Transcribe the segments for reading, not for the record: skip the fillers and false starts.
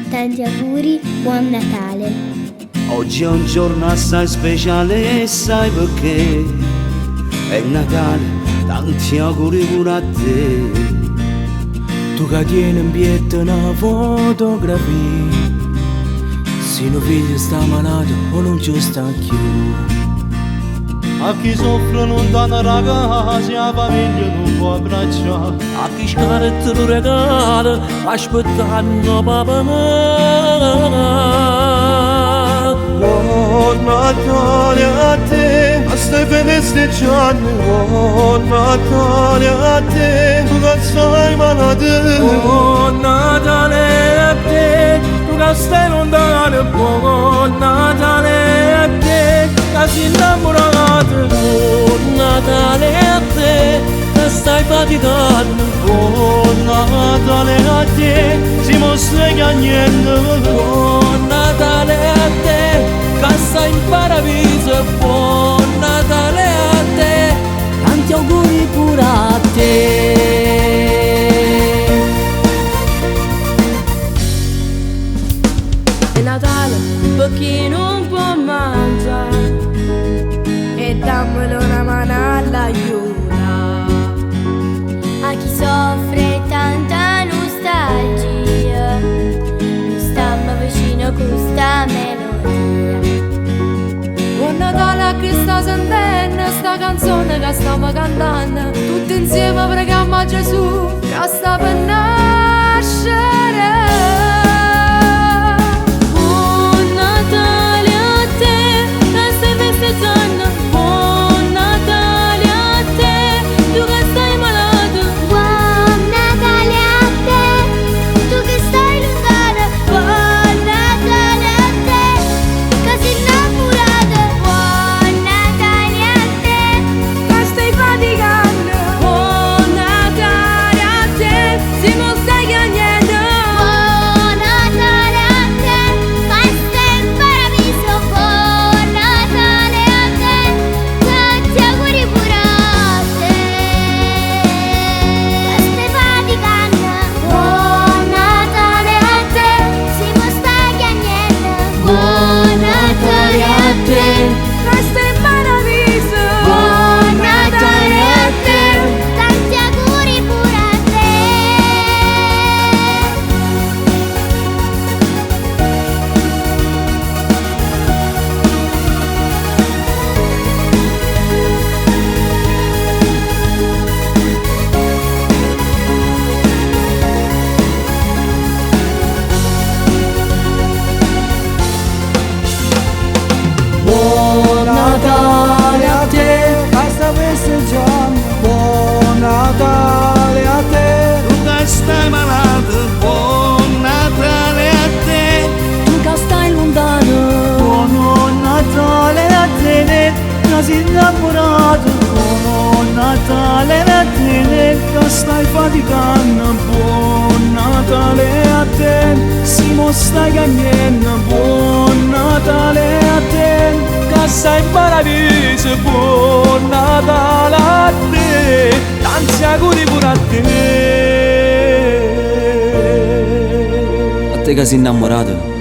Tanti auguri, buon Natale. Oggi è un giorno assai speciale e sai perché? È Natale, tanti auguri pure a te. Tu che tieni in piedi una fotografia, se tuo figlio sta malato o non ci sta più. A chi soffre non dà una ragazza, la famiglia non può abbracciare. A chi scaretta lo regala, aspettando papà. Buon Natale a te, a ste festeggiando. Buon Natale a te, tu che stai malato. Buon Natale a te, tu che stai lontano. Buon Natale a te, che sei innamorato. Buon Natale a te, che stai faticando. Buon Natale a te, si mostra piangendo. Buon Natale a te, che stai in paradiso. Buon Natale a te, tanti auguri pure a te. È Natale per chi non può mangiare e dammelo una mano all'aiuta. A chi soffre tanta nostalgia, mi stiamo vicino con sta melodia. Buon Natale a chi sta sentendo sta canzone che stiamo cantando. Tutti insieme preghiamo a Gesù che sta per nascere. Buon Natale a te, che stai festeggiando. Buon Natale a te, tu che stai malato. Buon Natale a te, tu che stai lontana. Buon Natale a te, che sei innamorata. Buon Natale a te, Che stai faticando. Buon Natale a te, si non stai piangendo. buon Natale a te, che stai in paradiso. Buon Natale a te, tanti auguri pure a te, che stai faticando. Buon Natale a te, si non stai piangendo. Buon Natale a te, Che stai in paradiso. buon Natale a te, tanti auguri pure a te. Buon Natale a te, che stai festeggiando. Buon Natale a te, Tu che stai malato, buon Natale a te. tu che stai lontano. Buon Natale a te, che sei innamorato. Buon Natale a te, che stai faticando. Buon Natale a te, si mostra piangendo. Buon Natale a te, che stai in paradiso. Buon Natale a te, tanti auguri pure a te. A te che sei innamorato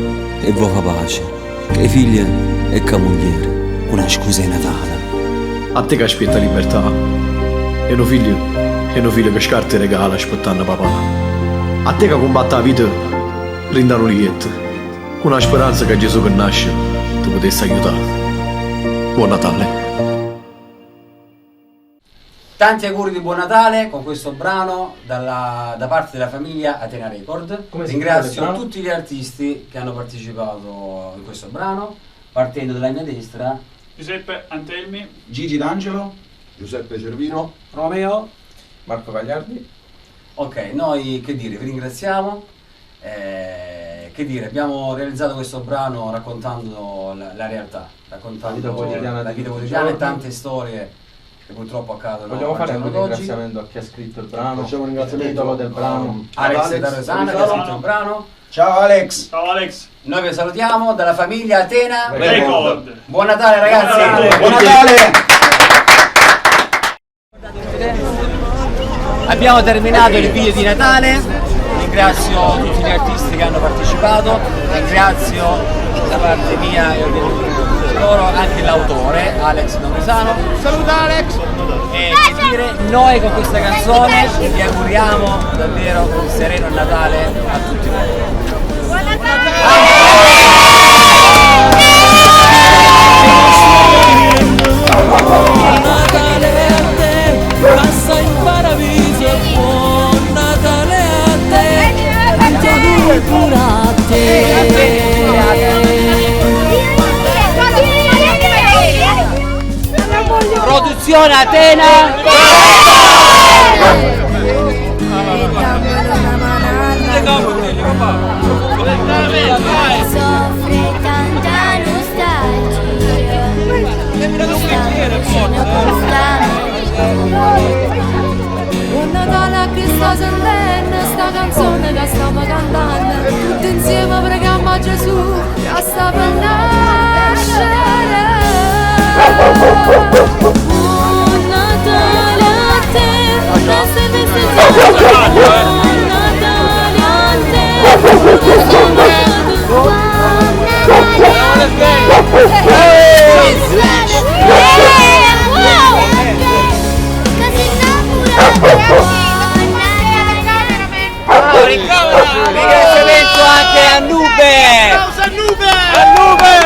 e vuoi pace, che figlia e che moglie, una scusa di Natale. A te che aspetta libertà, e un figlio che scarta e regala aspettando papà. A te che combatte la vita, rinda un lieto, con la speranza che Gesù che nasce ti potesse aiutare. Buon Natale. Tanti auguri di buon Natale con questo brano da parte della famiglia Atena Record. Ringrazio tutti gli artisti che hanno partecipato in questo brano, partendo dalla mia destra: Giuseppe Antelmi, Gigi D'Angelo, Giuseppe Cervino, Romeo, Marco Gagliardi. Ok, noi che dire, vi ringraziamo. che dire, abbiamo realizzato questo brano raccontando la realtà, raccontando la vita quotidiana e tante storie che purtroppo accadono. Vogliamo fare al un giorno d'oggi. ringraziamento a chi ha scritto il brano. Facciamo un ringraziamento Il titolo del brano. Alex D'Arresana che ha scritto il brano. Ciao Alex! Ciao Alex. Noi vi salutiamo dalla famiglia Atena Record. Buon Natale ragazzi. Buon Natale! Abbiamo terminato il video di Natale. Ringrazio tutti gli artisti che hanno partecipato, ringrazio da parte mia e ovviamente loro anche l'autore Alex D'Arresana. Saluta Alex! E che dire, noi con questa canzone vi auguriamo davvero un sereno Natale a tutti voi. Buon Natale! Passa in paradiso, buon Natale a te, tanti auguri pure a te. Produzione Atena! Soffre tanta nostalgia, sta Buon Natale a chi sta sentendo sta canzone che stiamo cantando. Tutti insieme preghiamo a Gesù che sta per nascere. Buon Natale a te, da stai festeggiando. Buon Natale a te, buon Natale a te. Ringraziamento anche a Nube! A Nube!